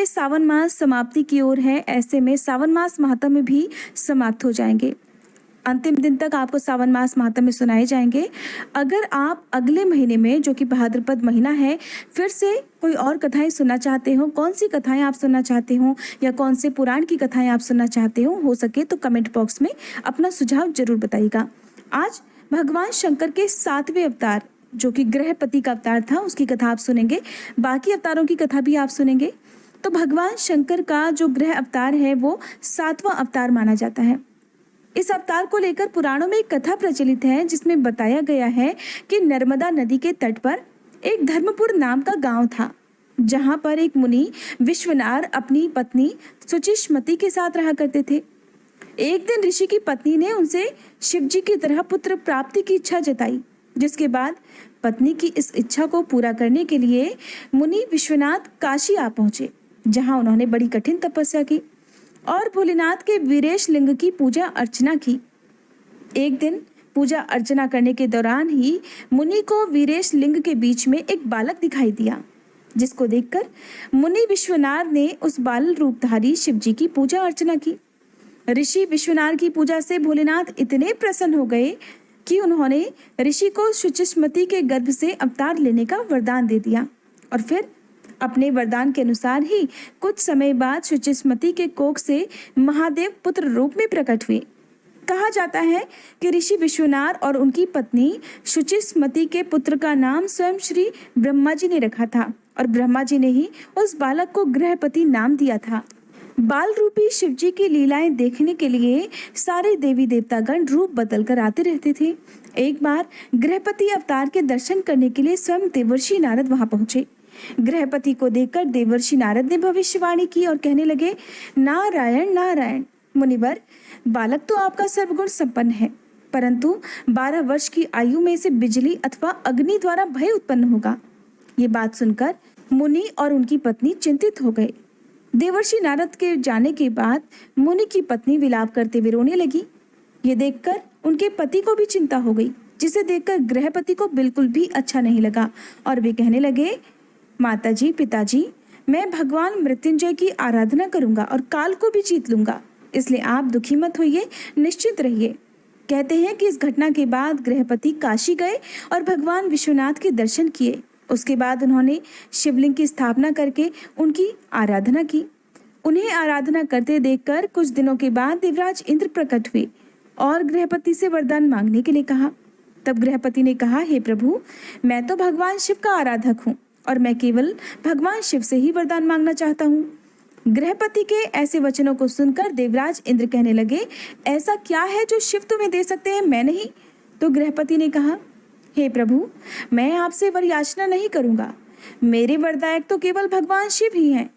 सावन मास समाप्ति की ओर है। ऐसे में सावन मास महात्म्य भी समाप्त हो जाएंगे। अंतिम दिन तक आपको सावन मास महात्म्य सुनाए जाएंगे। अगर आप अगले महीने में, जो कि भाद्रपद महीना है, फिर से कोई और कथाएं सुनना चाहते हो, कौन सी कथाएं आप सुनना चाहते हो या कौन से पुराण की कथाएं आप सुनना चाहते हो सके तो कमेंट बॉक्स में अपना सुझाव जरूर बताइएगा। आज भगवान शंकर के 7वें अवतार, जो कि गृहपति का अवतार था, उसकी कथा आप सुनेंगे। बाकी अवतारों की कथा भी आप सुनेंगे। तो भगवान शंकर का जो गृह अवतार है वो 7वां अवतार माना जाता है। इस अवतार को लेकर पुराणों में एक कथा प्रचलित है, जिसमें बताया गया है कि नर्मदा नदी के तट पर एक धर्मपुर नाम का गांव था, जहां पर एक मुनि विश्वनार अपनी पत्नी सुचिस्मति के साथ रहा करते थे। एक दिन ऋषि की पत्नी ने उनसे शिवजी की तरह पुत्र प्राप्ति की इच्छा जताई, जिसके बाद पत्नी की इस इच्छा को पूरा करने के लिए मुनि विश्वनाथ काशी आ पहुंचे, जहां उन्होंने बड़ी कठिन तपस्या की और भोलेनाथ के वीरेश लिंग की पूजा अर्चना की। एक दिन पूजा अर्चना करने के दौरान ही मुनि को वीरेश लिंग के बीच में एक बालक दिखाई दिया, जिसको देखकर मुनि विश्वनाथ ने उस बाल रूपधारी शिवजी की पूजा अर्चना की। ऋषि विश्वनाथ की पूजा से भोलेनाथ इतने प्रसन्न हो गए कि उन्होंने ऋषि को शुचिस्मति के गर्भ से अवतार लेने का वरदान दे दिया और फिर अपने वरदान के अनुसार ही कुछ समय बाद शुचिस्मति के कोख से महादेव पुत्र रूप में प्रकट हुए। कहा जाता है कि ऋषि विश्वनाथ और उनकी पत्नी शुचिस्मति के पुत्र का नाम स्वयं श्री ब्रह्मा जी ने रखा था और ब्रह्मा जी ने ही उस बालक को गृहपति नाम दिया था। बाल रूपी शिवजी की लीलाएं देखने के लिए सारे देवी देवतागण रूप बदल कर आते रहते थे। एक बार गृहपति अवतार के दर्शन करने के लिए स्वयं देवर्षि नारद वहां पहुंचे। गृहपति को देखकर देवर्षि नारद ने भविष्यवाणी की और कहने लगे, नारायण नारायण मुनिवर, बालक तो आपका सर्वगुण संपन्न है, परंतु 12 वर्ष की आयु में से बिजली अथवा अग्नि द्वारा भय उत्पन्न होगा। ये बात सुनकर मुनि और उनकी पत्नी चिंतित हो गए। देवर्षि नारद के जाने के बाद मुनि की पत्नी विलाप करते हुए रोने लगी। ये देखकर उनके पति को भी चिंता हो गई, जिसे देखकर गृहपति को बिल्कुल भी अच्छा नहीं लगा और वे कहने लगे, माताजी पिताजी, मैं भगवान मृत्युंजय की आराधना करूंगा और काल को भी जीत लूंगा, इसलिए आप दुखी मत होइए, निश्चिंत रहिए। कहते हैं कि इस घटना के बाद गृहपति काशी गए और भगवान विश्वनाथ के दर्शन किए। उसके बाद उन्होंने शिवलिंग की स्थापना करके उनकी आराधना की। उन्हें आराधना करते देखकर कुछ दिनों के बाद देवराज इंद्र प्रकट हुए और गृहपति से वरदान मांगने के लिए कहा। तब गृहपति ने कहा, हे प्रभु, मैं तो भगवान शिव का आराधक हूँ और मैं केवल भगवान शिव से ही वरदान मांगना चाहता हूँ। गृहपति के ऐसे वचनों को सुनकर देवराज इंद्र कहने लगे, ऐसा क्या है जो शिव तुम्हें दे सकते हैं, मैं नहीं? तो गृहपति ने कहा, हे प्रभु, मैं आपसे वर याचना नहीं करूंगा, मेरे वरदायक तो केवल भगवान शिव ही हैं।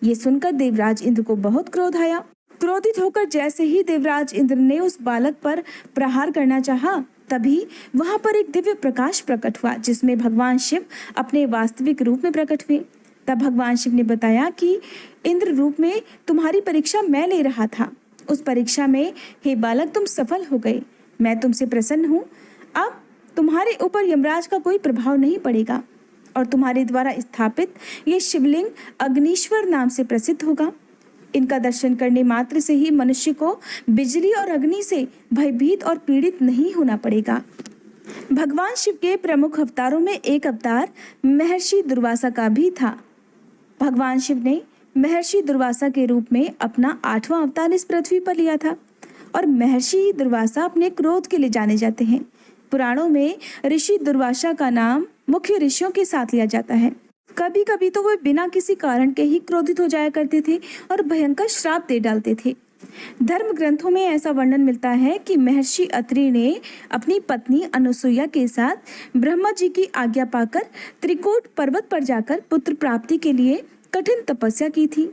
ये सुनकर देवराज इंद्र को बहुत क्रोध आया। क्रोधित होकर जैसे ही देवराज इंद्र ने उस बालक पर प्रहार करना चाहा, तभी वहां पर एक दिव्य प्रकाश प्रकट हुआ, जिसमें भगवान शिव अपने वास्तविक रूप में प्रकट हुए। तब भगवान शिव ने बताया कि इंद्र रूप में तुम्हारी परीक्षा मैं ले रहा था। उस परीक्षा में हे बालक तुम सफल हो गए, मैं तुमसे प्रसन्न हूँ। अब तुम्हारे ऊपर यमराज का कोई प्रभाव नहीं पड़ेगा और तुम्हारे द्वारा स्थापित ये शिवलिंग अग्नीश्वर नाम से प्रसिद्ध होगा। इनका दर्शन करने मात्र से ही मनुष्य को बिजली और अग्नि से भयभीत और पीड़ित नहीं होना पड़ेगा। भगवान शिव के प्रमुख अवतारों में एक अवतार महर्षि दुर्वासा का भी था। भगवान शिव ने महर्षि दुर्वासा के रूप में अपना 8वां अवतार इस पृथ्वी पर लिया था और महर्षि दुर्वासा अपने क्रोध के लिए जाने जाते हैं। पुराणों में ऋषि दुर्वासा का नाम मुख्य ऋषियों के साथ लिया जाता है। कभी कभी तो वे बिना किसी कारण के ही क्रोधित हो जाया करते थे और भयंकर श्राप दे डालते थे। धर्म ग्रंथों में ऐसा वर्णन मिलता है कि महर्षि अत्रि ने अपनी पत्नी अनुसुईया के साथ ब्रह्मा जी की आज्ञा पाकर त्रिकूट पर्वत पर जाकर पुत्र प्राप्ति के लिए कठिन तपस्या की थी।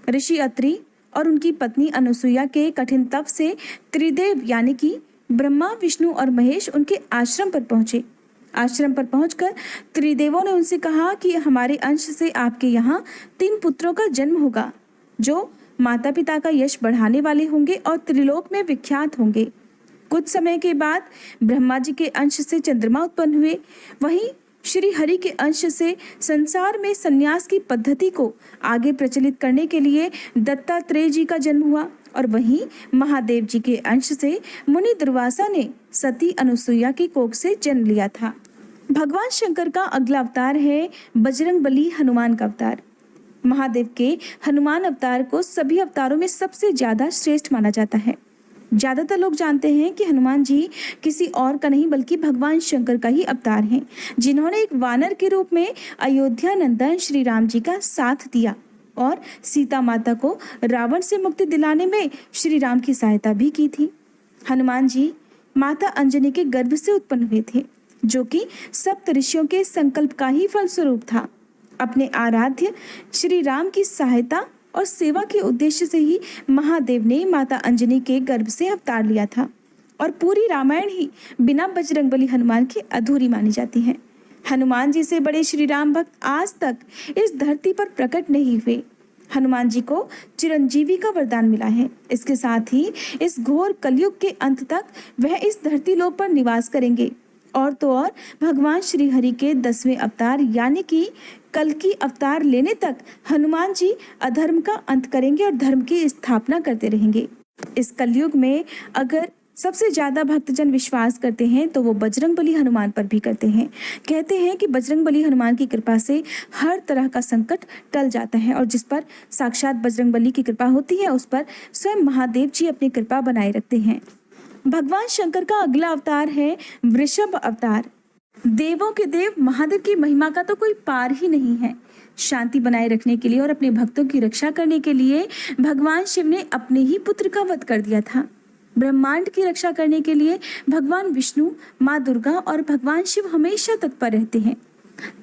ऋषि अत्रि और उनकी पत्नी अनुसुईया के कठिन तप से त्रिदेव यानी कि ब्रह्मा, विष्णु और महेश उनके आश्रम पर पहुंचे। आश्रम पर पहुंचकर त्रिदेवों ने उनसे कहा कि हमारे अंश से आपके यहाँ 3 पुत्रों का जन्म होगा, जो माता पिता का यश बढ़ाने वाले होंगे और त्रिलोक में विख्यात होंगे। कुछ समय के बाद ब्रह्मा जी के अंश से चंद्रमा उत्पन्न हुए। वहीं श्री हरि के अंश से संसार में संन्यास की पद्धति को आगे प्रचलित करने के लिए दत्तात्रेय जी का जन्म हुआ और वहीं महादेव जी के अंश से मुनि दुर्वासा ने सती अनुसुईया की कोख से जन्म लिया था। भगवान शंकर का अगला अवतार है बजरंगबली, हनुमान का अवतार। महादेव के हनुमान अवतार को सभी अवतारों में सबसे ज्यादा श्रेष्ठ माना जाता है। ज्यादातर लोग जानते हैं कि हनुमान जी किसी और का नहीं बल्कि भगवान शंकर का ही अवतार हैं, जिन्होंने एक वानर के रूप में अयोध्या नंदन श्री राम जी का साथ दिया और सीता माता को रावण से मुक्ति दिलाने में श्री राम की सहायता भी की थी। हनुमान जी माता अंजनी के गर्भ से उत्पन्न हुए थे, जो कि सप्त ऋषियों के संकल्प का ही फलस्वरूप था। अपने आराध्य श्री राम की सहायता और सेवा के उद्देश्य से ही महादेव ने माता अंजनी के गर्भ से अवतार लिया था और पूरी रामायण ही बिना बजरंगबली हनुमान की अधूरी मानी जाती है। हनुमान जी से बड़े श्री राम भक्त आज तक इस धरती पर प्रकट नहीं हुए। हनुमान जी को चिरंजीवी का वरदान मिला है। इसके साथ ही इस घोर कलयुग के अंत तक वह इस धरती लोक पर निवास करेंगे। और तो और भगवान श्री हरि के 10वें अवतार यानी कि कल की अवतार लेने तक हनुमान जी अधर्म का अंत करेंगे और धर्म की स्थापना करते रहेंगे। इस कलयुग में अगर सबसे ज्यादा भक्तजन विश्वास करते हैं तो वो बजरंगबली हनुमान पर भी करते हैं। कहते हैं कि बजरंगबली हनुमान की कृपा से हर तरह का संकट टल जाता है और जिस पर साक्षात बजरंगबली की कृपा होती है उस पर स्वयं महादेव जी अपनी कृपा बनाए रखते हैं। भगवान शंकर का अगला अवतार है वृषभ अवतार। देवों के देव महादेव की महिमा का तो कोई पार ही नहीं है। शांति बनाए रखने के लिए और अपने भक्तों की रक्षा करने के लिए भगवान शिव ने अपने ही पुत्र का वध कर दिया था। ब्रह्मांड की रक्षा करने के लिए भगवान विष्णु, माँ दुर्गा और भगवान शिव हमेशा तत्पर रहते हैं।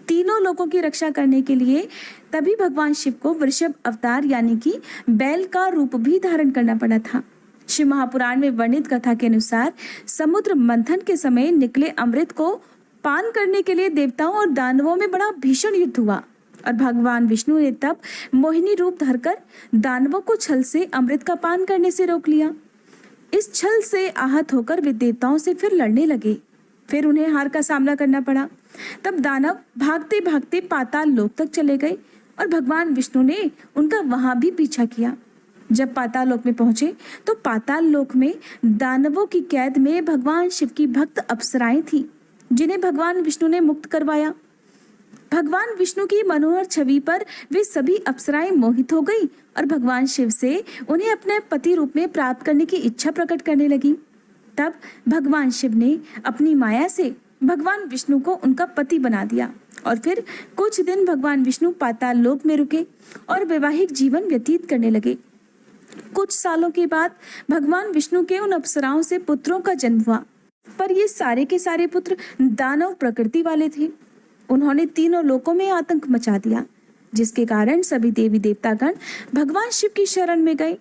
तीनों लोगों की रक्षा करने के लिए तभी भगवान शिव को वृषभ अवतार यानी कि बैल का रूप भी धारण करना पड़ा था। शिव महापुराण में वर्णित कथा के अनुसार समुद्र मंथन के समय निकले अमृत को पान करने के लिए देवताओं और दानवों में बड़ा भीषण युद्ध हुआ और भगवान विष्णु ने तब मोहिनी रूप धरकर दानवों को छल से अमृत का पान करने से रोक लिया। इस छल से आहत होकर वे देवताओं से फिर लड़ने लगे। फिर उन्हें हार का सामना करना पड़ा। तब दानव भागते भागते पाताल लोक तक चले गए और भगवान विष्णु ने उनका वहां भी पीछा किया। जब पाताल लोक में पहुंचे तो पाताल लोक में दानवों की कैद में भगवान शिव की भक्त अप्सराएं थीं, जिन्हें भगवान विष्णु ने मुक्त करवाया। भगवान विष्णु की मनोहर छवि पर वे सभी अप्सराएं मोहित हो गई और भगवान शिव से उन्हें अपने पति रूप में प्राप्त करने की इच्छा प्रकट करने लगी। तब भगवान शिव ने अपनी माया से भगवान विष्णु को उनका पति बना दिया और फिर कुछ दिन भगवान विष्णु पाताल लोक में रुके और वैवाहिक जीवन व्यतीत करने लगे। कुछ सालों के बाद भगवान विष्णु के उन अप्सराओं से पुत्रों का जन्म हुआ, पर ये सारे के सारे पुत्र दानव प्रकृति वाले थे। उन्होंने तीनों लोकों में आतंक मचा दिया, जिसके कारण सभी देवी देवतागण भगवान शिव की शरण में गए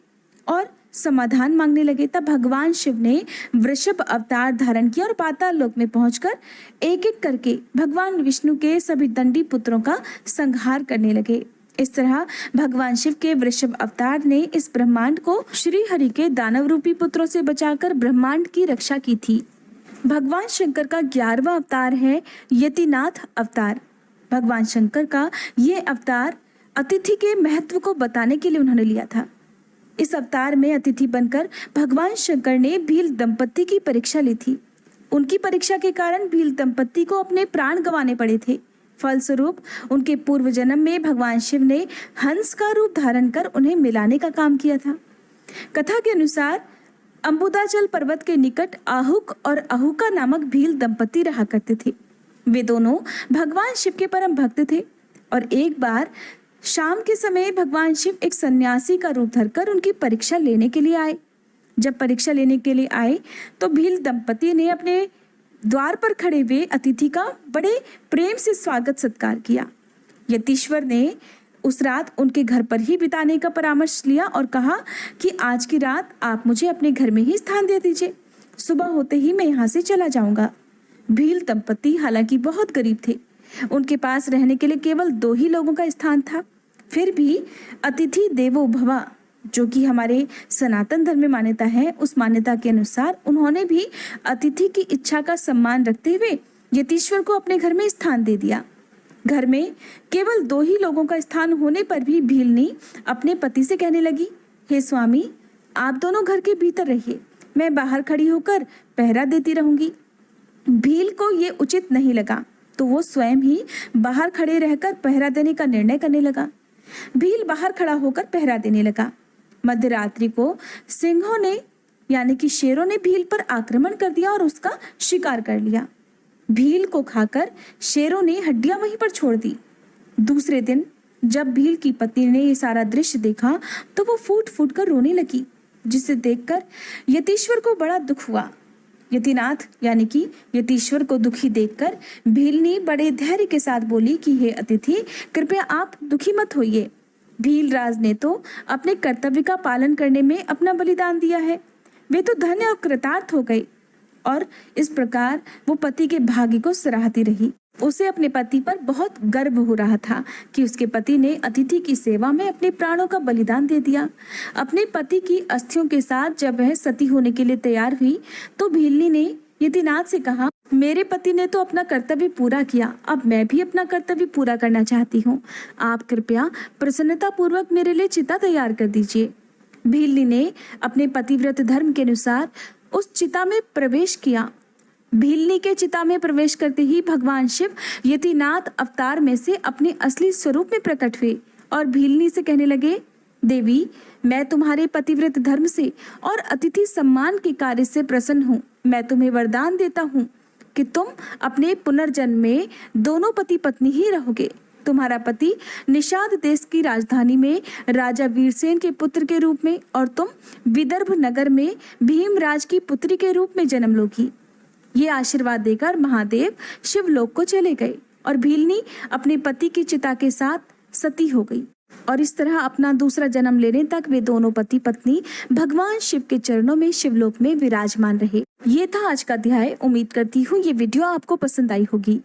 और समाधान मांगने लगे। तब भगवान शिव ने वृषभ अवतार धारण किया और पाताल लोक में पहुंचकर एक एक करके भगवान विष्णु के सभी दंडी पुत्रों का संहार करने लगे। इस तरह भगवान शिव के वृषभ अवतार ने इस ब्रह्मांड को श्री हरि के दानव रूपी पुत्रों से बचाकर ब्रह्मांड की रक्षा की थी। भगवान शंकर का 11वां अवतार है यतिनाथ अवतार। भगवान शंकर का ये अवतार अतिथि के महत्व को बताने के लिए उन्होंने लिया था। इस अवतार में अतिथि बनकर भगवान शंकर ने भील दंपत्ति की परीक्षा ली थी। उनकी परीक्षा के कारण भील दंपत्ति को अपने प्राण गंवाने पड़े थे। फलस्वरूप उनके पूर्व जन्म में भगवान शिव ने हंस का रूप धारण कर उन्हें मिलाने का काम किया था। कथा के अनुसार अंबुदाचल पर्वत के निकट आहुक और अहुका नामक भील दंपत्ति रहा करते थे। वे दोनों भगवान शिव के परम भक्त थे और एक बार शाम के समय भगवान शिव एक सन्यासी का रूप धरकर उनकी परीक्षा लेने के लिए आए। जब परीक्षा लेने के लिए आए तो भील दंपति ने अपने द्वार पर खड़े हुए अतिथि का बड़े प्रेम से स्वागत सत्कार किया। यतीश्वर ने उस रात उनके घर पर ही बिताने का परामर्श लिया और कहा कि आज की रात आप मुझे अपने घर में ही स्थान दे दीजिए, सुबह होते ही मैं यहाँ से चला जाऊंगा। भील दंपति हालांकि बहुत गरीब थे, उनके पास रहने के लिए केवल 2 ही लोगों का स्थान था। फिर भी अतिथि देवो भव, जो कि हमारे सनातन धर्म में मान्यता है, उस मान्यता के अनुसार उन्होंने भी अतिथि की इच्छा का सम्मान रखते हुए यतीश्वर को अपने घर में स्थान दे दिया। घर में केवल 2 ही लोगों का स्थान होने पर भी भीलनी अपने पति से कहने लगी, हे स्वामी, आप दोनों घर के भीतर रहिए, मैं बाहर खड़ी होकर पहरा देती रहूंगी। भील को ये उचित नहीं लगा तो वो स्वयं ही बाहर खड़े रहकर पहरा देने का निर्णय करने लगा। भील बाहर खड़ा होकर पहरा देने लगा। मध्य रात्रि को सिंहों ने यानी कि शेरों ने भील पर आक्रमण कर दिया और उसका शिकार कर लिया। भील को खाकर शेरों ने हड्डियां वहीं पर छोड़ दी। दूसरे दिन जब भील की पत्नी ने ये सारा दृश्य देखा तो वो फूट फूट कर रोने लगी, जिसे देखकर यतीश्वर को बड़ा दुख हुआ। यतिनाथ यानी कि यतीश्वर को दुखी देखकर भीलनी बड़े धैर्य के साथ बोली कि हे अतिथि, कृपया आप दुखी मत होइए। भीलराज ने तो अपने कर्तव्य का पालन करने में अपना बलिदान दिया है, वे तो धन्य और कृतार्थ हो गए। और इस प्रकार वो पति के भाग्य को सराहती रही। उसे अपने पति पर बहुत गर्व हो रहा था कि उसके पति ने अतिथि की सेवा में अपने प्राणों का बलिदान दे दिया। अपने पति की अस्थियों के साथ जब वह सती होने के लिए तैयार हुई तो भीलनी ने यतिनाथ से कहा, मेरे पति ने तो अपना कर्तव्य पूरा किया, अब मैं भी अपना कर्तव्य पूरा करना चाहती हूँ। आप कृपया प्रसन्नता पूर्वक मेरे लिए चिता तैयार कर दीजिए। भीलनी ने अपने पतिव्रत धर्म के अनुसार उस चिता में प्रवेश किया। भीलनी के चिता में प्रवेश करते ही भगवान शिव यतिनाथ अवतार में से अपने असली स्वरूप में प्रकट हुए और भीलनी से कहने लगे, देवी, मैं तुम्हारे पतिव्रत धर्म से और अतिथि सम्मान के कार्य से प्रसन्न हूँ। मैं तुम्हें वरदान देता हूँ कि तुम अपने पुनर्जन्म में दोनों पति पत्नी ही रहोगे। तुम्हारा पति निषाद देश की राजधानी में राजा वीरसेन के पुत्र के रूप में और तुम विदर्भ नगर में भीमराज की पुत्री के रूप में जन्म लोगी। ये आशीर्वाद देकर महादेव शिवलोक को चले गए और भीलनी अपने पति की चिता के साथ सती हो गई और इस तरह अपना दूसरा जन्म लेने तक वे दोनों पति पत्नी भगवान शिव के चरणों में शिवलोक में विराजमान रहे। ये था आज का अध्याय। उम्मीद करती हूँ ये वीडियो आपको पसंद आई होगी।